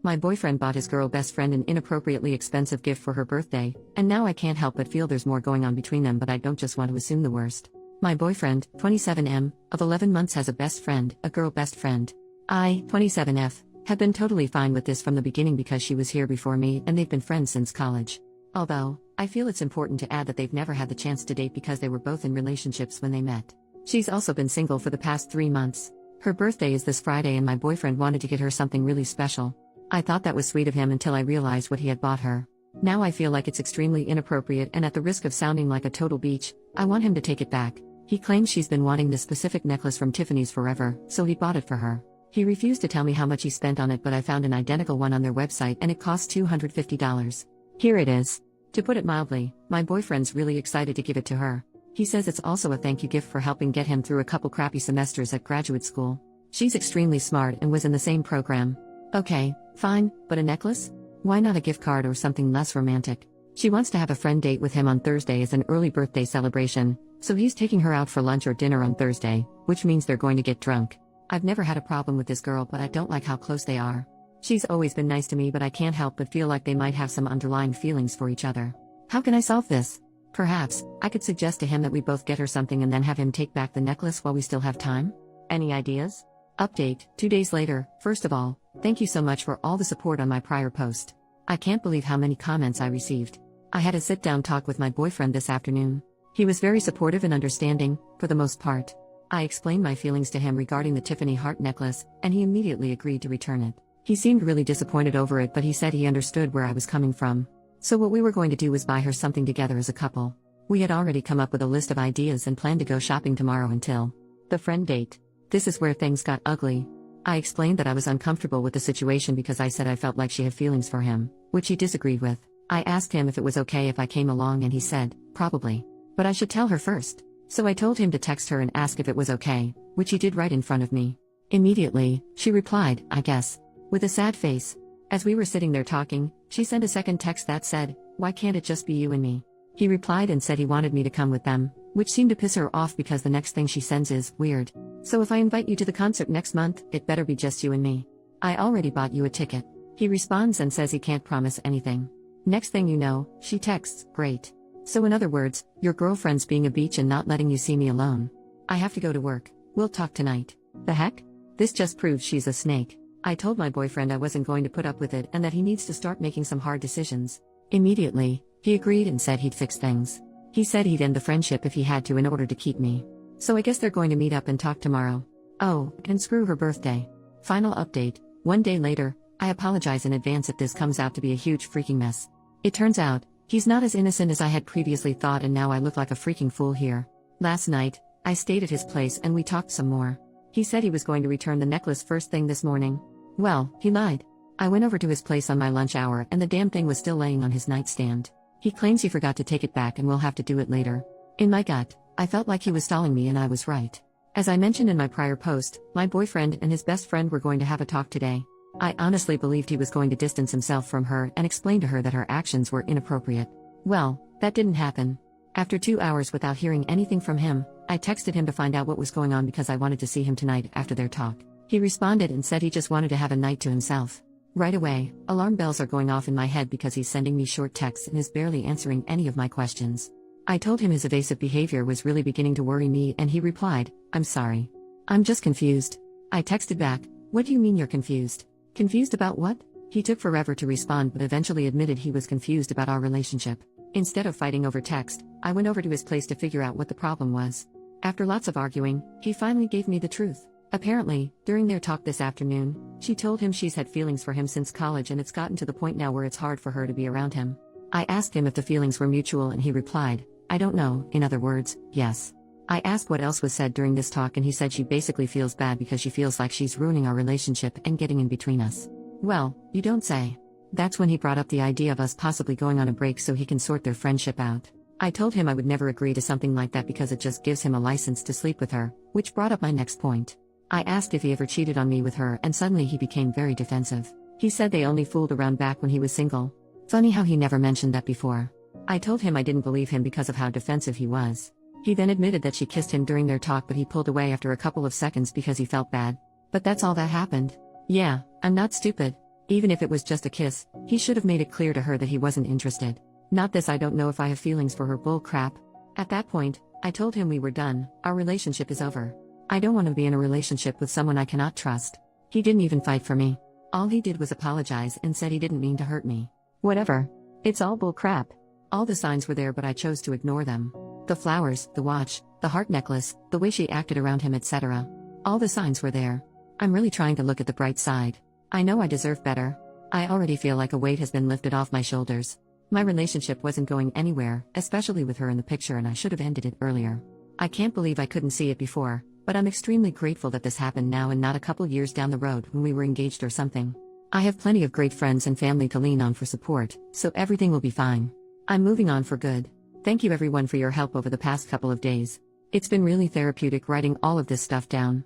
My boyfriend bought his girl best friend an inappropriately expensive gift for her birthday, and now I can't help but feel there's more going on between them, but I don't just want to assume the worst. My boyfriend, 27M, of 11 months has a best friend, a girl best friend. I, 27F, have been totally fine with this from the beginning because she was here before me and they've been friends since college. Although, I feel it's important to add that they've never had the chance to date because they were both in relationships when they met. She's also been single for the past 3 months. Her birthday is this Friday and my boyfriend wanted to get her something really special. I thought that was sweet of him until I realized what he had bought her. Now I feel like it's extremely inappropriate, and at the risk of sounding like a total beach, I want him to take it back. He claims she's been wanting this specific necklace from Tiffany's forever, so he bought it for her. He refused to tell me how much he spent on it, but I found an identical one on their website and it cost $250. Here it is. To put it mildly, my boyfriend's really excited to give it to her. He says it's also a thank you gift for helping get him through a couple crappy semesters at graduate school. She's extremely smart and was in the same program. Okay, fine, but a necklace? Why not a gift card or something less romantic? She wants to have a friend date with him on Thursday as an early birthday celebration, so he's taking her out for lunch or dinner on Thursday, which means they're going to get drunk. I've never had a problem with this girl, but I don't like how close they are. She's always been nice to me, but I can't help but feel like they might have some underlying feelings for each other. How can I solve this? Perhaps, I could suggest to him that we both get her something and then have him take back the necklace while we still have time? Any ideas? Update, 2 days later. First of all, thank you so much for all the support on my prior post. I can't believe how many comments I received. I had a sit-down talk with my boyfriend this afternoon. He was very supportive and understanding, for the most part. I explained my feelings to him regarding the Tiffany heart necklace, and he immediately agreed to return it. He seemed really disappointed over it, but he said he understood where I was coming from. So what we were going to do was buy her something together as a couple. We had already come up with a list of ideas and planned to go shopping tomorrow until the friend date. This is where things got ugly. I explained that I was uncomfortable with the situation because I said I felt like she had feelings for him, which he disagreed with. I asked him if it was okay if I came along and he said, probably. But I should tell her first. So I told him to text her and ask if it was okay, which he did right in front of me. Immediately, she replied, I guess, with a sad face. As we were sitting there talking, she sent a second text that said, why can't it just be you and me? He replied and said he wanted me to come with them, which seemed to piss her off because the next thing she sends is, weird. So if I invite you to the concert next month, it better be just you and me. I already bought you a ticket. He responds and says he can't promise anything. Next thing you know, she texts, great. So in other words, your girlfriend's being a beach and not letting you see me alone. I have to go to work. We'll talk tonight. The heck? This just proves she's a snake. I told my boyfriend I wasn't going to put up with it and that he needs to start making some hard decisions. Immediately, he agreed and said he'd fix things. He said he'd end the friendship if he had to in order to keep me. So I guess they're going to meet up and talk tomorrow. Oh, and screw her birthday. Final update, 1 day later. I apologize in advance if this comes out to be a huge freaking mess. It turns out, he's not as innocent as I had previously thought, and now I look like a freaking fool here. Last night, I stayed at his place and we talked some more. He said he was going to return the necklace first thing this morning. Well, he lied. I went over to his place on my lunch hour and the damn thing was still laying on his nightstand. He claims he forgot to take it back and will have to do it later. In my gut, I felt like he was stalling me, and I was right. As I mentioned in my prior post, my boyfriend and his best friend were going to have a talk today. I honestly believed he was going to distance himself from her and explain to her that her actions were inappropriate. Well, that didn't happen. After 2 hours without hearing anything from him, I texted him to find out what was going on because I wanted to see him tonight after their talk. He responded and said he just wanted to have a night to himself. Right away, alarm bells are going off in my head because he's sending me short texts and is barely answering any of my questions. I told him his evasive behavior was really beginning to worry me, and he replied, I'm sorry. I'm just confused. I texted back, what do you mean you're confused? Confused about what? He took forever to respond but eventually admitted he was confused about our relationship. Instead of fighting over text, I went over to his place to figure out what the problem was. After lots of arguing, he finally gave me the truth. Apparently, during their talk this afternoon, she told him she's had feelings for him since college and it's gotten to the point now where it's hard for her to be around him. I asked him if the feelings were mutual and he replied, I don't know, in other words, yes. I asked what else was said during this talk and he said she basically feels bad because she feels like she's ruining our relationship and getting in between us. Well, you don't say. That's when he brought up the idea of us possibly going on a break so he can sort their friendship out. I told him I would never agree to something like that because it just gives him a license to sleep with her, which brought up my next point. I asked if he ever cheated on me with her and suddenly he became very defensive. He said they only fooled around back when he was single. Funny how he never mentioned that before. I told him I didn't believe him because of how defensive he was. He then admitted that she kissed him during their talk but he pulled away after a couple of seconds because he felt bad. But that's all that happened. Yeah, I'm not stupid. Even if it was just a kiss, he should have made it clear to her that he wasn't interested. Not this I don't know if I have feelings for her bull crap. At that point, I told him we were done, our relationship is over. I don't want to be in a relationship with someone I cannot trust. He didn't even fight for me. All he did was apologize and said he didn't mean to hurt me. Whatever. It's all bull crap. All the signs were there but I chose to ignore them. The flowers, the watch, the heart necklace, the way she acted around him, etc. All the signs were there. I'm really trying to look at the bright side. I know I deserve better. I already feel like a weight has been lifted off my shoulders. My relationship wasn't going anywhere, especially with her in the picture, and I should have ended it earlier. I can't believe I couldn't see it before, but I'm extremely grateful that this happened now and not a couple years down the road when we were engaged or something. I have plenty of great friends and family to lean on for support, so everything will be fine. I'm moving on for good. Thank you everyone for your help over the past couple of days. It's been really therapeutic writing all of this stuff down.